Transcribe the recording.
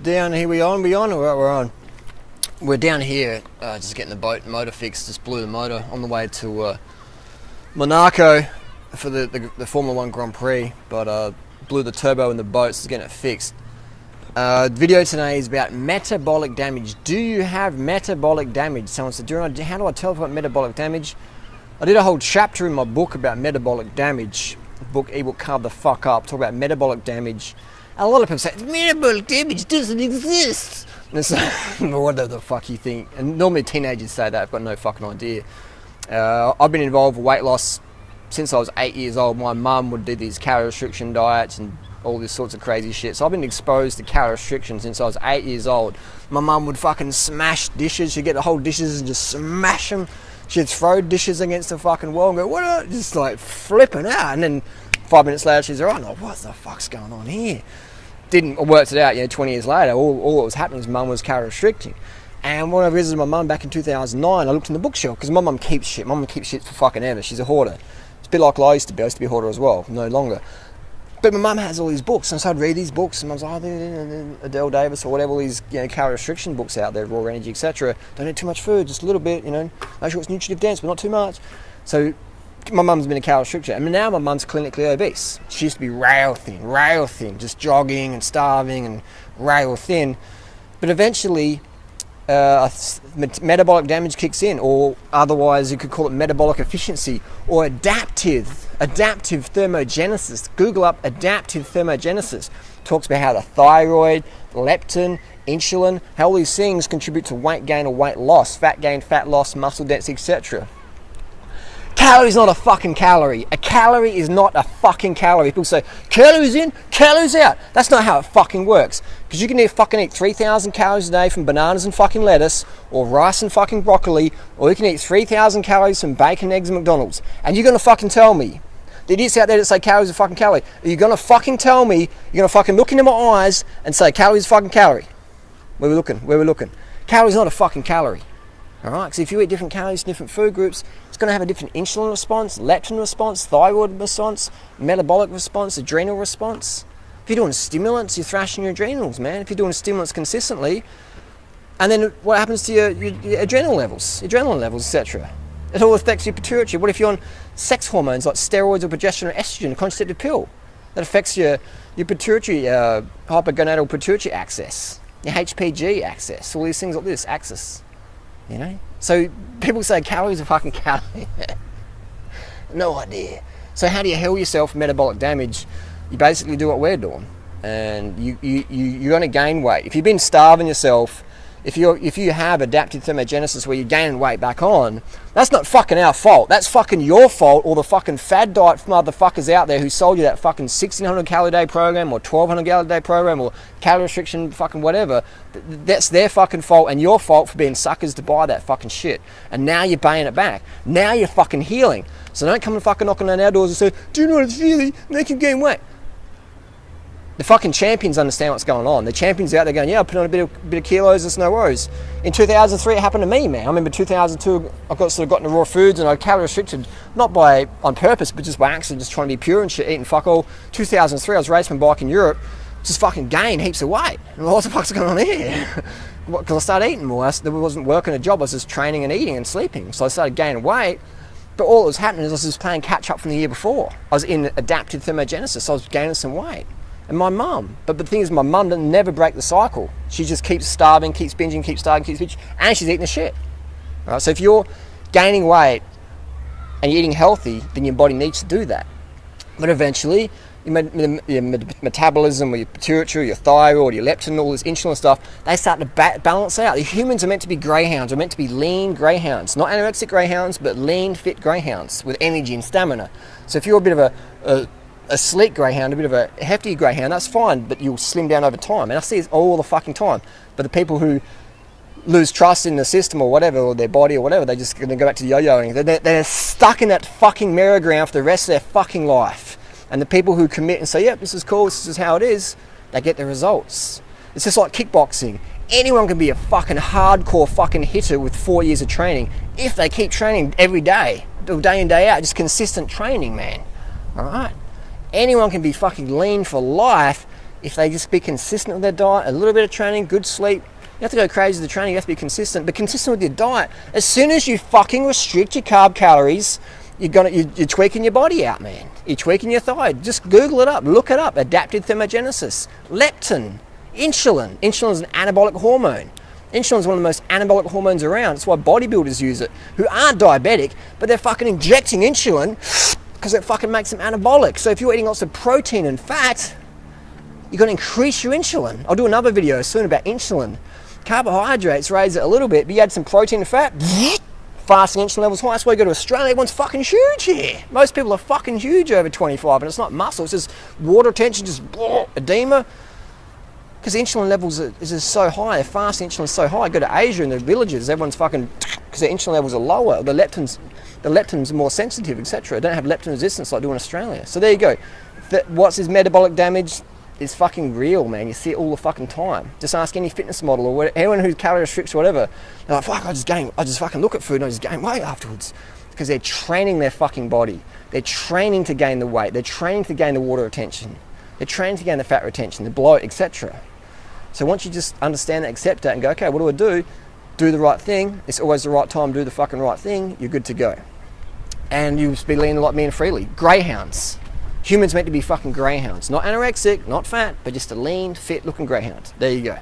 We're down here, just getting the motor fixed. Just blew the motor on the way to Monaco for the Formula 1 Grand Prix, but blew the turbo in the boat, so getting it fixed. The video today is about metabolic damage. Do you have metabolic damage? Someone said, how do I tell about metabolic damage? I did a whole chapter in my book about metabolic damage. Ebook CARB the fuck up. Talk about metabolic damage. And a lot of people say, metabolic damage doesn't exist. And it's like, what the fuck you think? And normally teenagers say that. I've got no fucking idea. I've been involved with weight loss since I was 8 years old. My mum would do these calorie restriction diets and all this sorts of crazy shit. So I've been exposed to calorie restriction since I was 8 years old. My mum would fucking smash dishes. She'd get the whole dishes and just smash them. She'd throw dishes against the fucking wall and go, what? Just like flipping out. And then 5 minutes later, she's alright. Like, what the fuck's going on here? Worked it out, 20 years later. All that was happening was mum was calorie restricting. And when I visited my mum back in 2009, I looked in the bookshelf because my mum keeps shit. My mum keeps shit for fucking ever. She's a hoarder. It's a bit like I used to be. I used to be a hoarder as well, no longer. But my mum has all these books, and so I'd read these books, and I was like, Adele Davis or whatever, all these calorie restriction books out there, raw energy, etc. Don't eat too much food, just a little bit, make sure it's nutritive dense, but not too much. So my mum's been a calorie restrictor, and now my mum's clinically obese. She used to be rail thin, just jogging and starving and rail thin. But eventually, metabolic damage kicks in, or otherwise you could call it metabolic efficiency or adaptive thermogenesis. Google up adaptive thermogenesis. Talks about how the thyroid, leptin, insulin, how all these things contribute to weight gain or weight loss, fat gain, fat loss, muscle density, etc. Calorie is not a fucking calorie. A calorie is not a fucking calorie. People say, calories in, calories out. That's not how it fucking works. Because you can eat 3,000 calories a day from bananas and fucking lettuce, or rice and fucking broccoli, or you can eat 3,000 calories from bacon, eggs, and McDonald's. And you're going to fucking tell me, the idiots out there that say calories are fucking calorie, are you going to fucking tell me, you're going to fucking look into my eyes and say calories are fucking calorie? Where we looking? Calories not a fucking calorie. Alright, because if you eat different calories, different food groups, it's going to have a different insulin response, leptin response, thyroid response, metabolic response, adrenal response. If you're doing stimulants, you're thrashing your adrenals, man. If you're doing stimulants consistently, and then what happens to your adrenal levels, etc. It all affects your pituitary. What if you're on sex hormones like steroids or progesterone or estrogen, a contraceptive pill? That affects your pituitary, hypogonadal pituitary axis, your HPG axis, all these things like this, axis. So people say calories are fucking calorie. No idea. So how do you heal yourself from metabolic damage? You basically do what we're doing, and you're going to gain weight. If you've been starving yourself, if you have adaptive thermogenesis where you're gaining weight back on, that's not fucking our fault. That's fucking your fault, or the fucking fad diet motherfuckers out there who sold you that fucking 1,600 calorie day program or 1,200 calorie day program or calorie restriction fucking whatever. That's their fucking fault and your fault for being suckers to buy that fucking shit. And now you're paying it back. Now you're fucking healing. So don't come and fucking knocking on our doors and say, do you know what it's really? Make you gain weight. The fucking champions understand what's going on. The champions out there going, yeah, I put on a bit of kilos, it's no worries. In 2003, it happened to me, man. I remember 2002, I got into raw foods and I calorie restricted, not on purpose, but just by accident, just trying to be pure and shit, eating fuck all. 2003, I was racing my bike in Europe, just fucking gained heaps of weight. And what the fuck's going on here? Because I started eating more. I wasn't working a job, I was just training and eating and sleeping. So I started gaining weight. But all that was happening is I was just playing catch up from the year before. I was in adaptive thermogenesis, so I was gaining some weight. And my mum, but the thing is, my mum doesn't never break the cycle. She just keeps starving, keeps binging, keeps starving, keeps binging, and she's eating the shit. All right, so if you're gaining weight and you're eating healthy, then your body needs to do that. But eventually, your metabolism, or your pituitary, your thyroid, your leptin, all this insulin stuff, they start to balance out. The humans are meant to be greyhounds. We're meant to be lean greyhounds, not anorexic greyhounds, but lean, fit greyhounds with energy and stamina. So if you're a bit of a sleek greyhound, a bit of a hefty greyhound, that's fine, but you'll slim down over time. And I see it all the fucking time. But the people who lose trust in the system or whatever, or their body or whatever, they're just going to go back to yo-yoing. They're stuck in that fucking merry-go-round for the rest of their fucking life. And the people who commit and say, yep, this is cool, this is how it is, they get the results. It's just like kickboxing. Anyone can be a fucking hardcore fucking hitter with 4 years of training if they keep training every day, day in, day out, just consistent training, man. All right? Anyone can be fucking lean for life if they just be consistent with their diet, a little bit of training, good sleep. You have to go crazy with the training, you have to be consistent, but consistent with your diet. As soon as you fucking restrict your carb calories, you're tweaking your body out, man. You're tweaking your thyroid. Just Google it up, look it up. Adaptive thermogenesis, leptin, insulin. Insulin is an anabolic hormone. Insulin is one of the most anabolic hormones around. That's why bodybuilders use it, who aren't diabetic, but they're fucking injecting insulin because it fucking makes them anabolic. So if you're eating lots of protein and fat, you're going to increase your insulin. I'll do another video soon about insulin. Carbohydrates raise it a little bit, but you add some protein and fat, fasting insulin levels high. That's why you go to Australia, everyone's fucking huge here. Most people are fucking huge over 25, and it's not muscle, it's just water retention, just edema. Because insulin levels is just so high, their fasting insulin is so high. Go to Asia in the villages, everyone's fucking, because their insulin levels are lower, the leptins are more sensitive, etc. They don't have leptin resistance like they do in Australia. So there you go. What's this metabolic damage? Is fucking real, man. You see it all the fucking time. Just ask any fitness model or anyone who calorie restricts or whatever. They're like, fuck, I just fucking look at food and I just gain weight afterwards. Because they're training their fucking body. They're training to gain the weight. They're training to gain the water retention. They're training to gain the fat retention, the bloat, etc. So once you just understand that, accept that and go, okay, what do I do? Do the right thing. It's always the right time to do the fucking right thing. You're good to go. And you'll be leaning like me and freely. Greyhounds. Humans meant to be fucking greyhounds. Not anorexic, not fat, but just a lean, fit looking greyhound. There you go.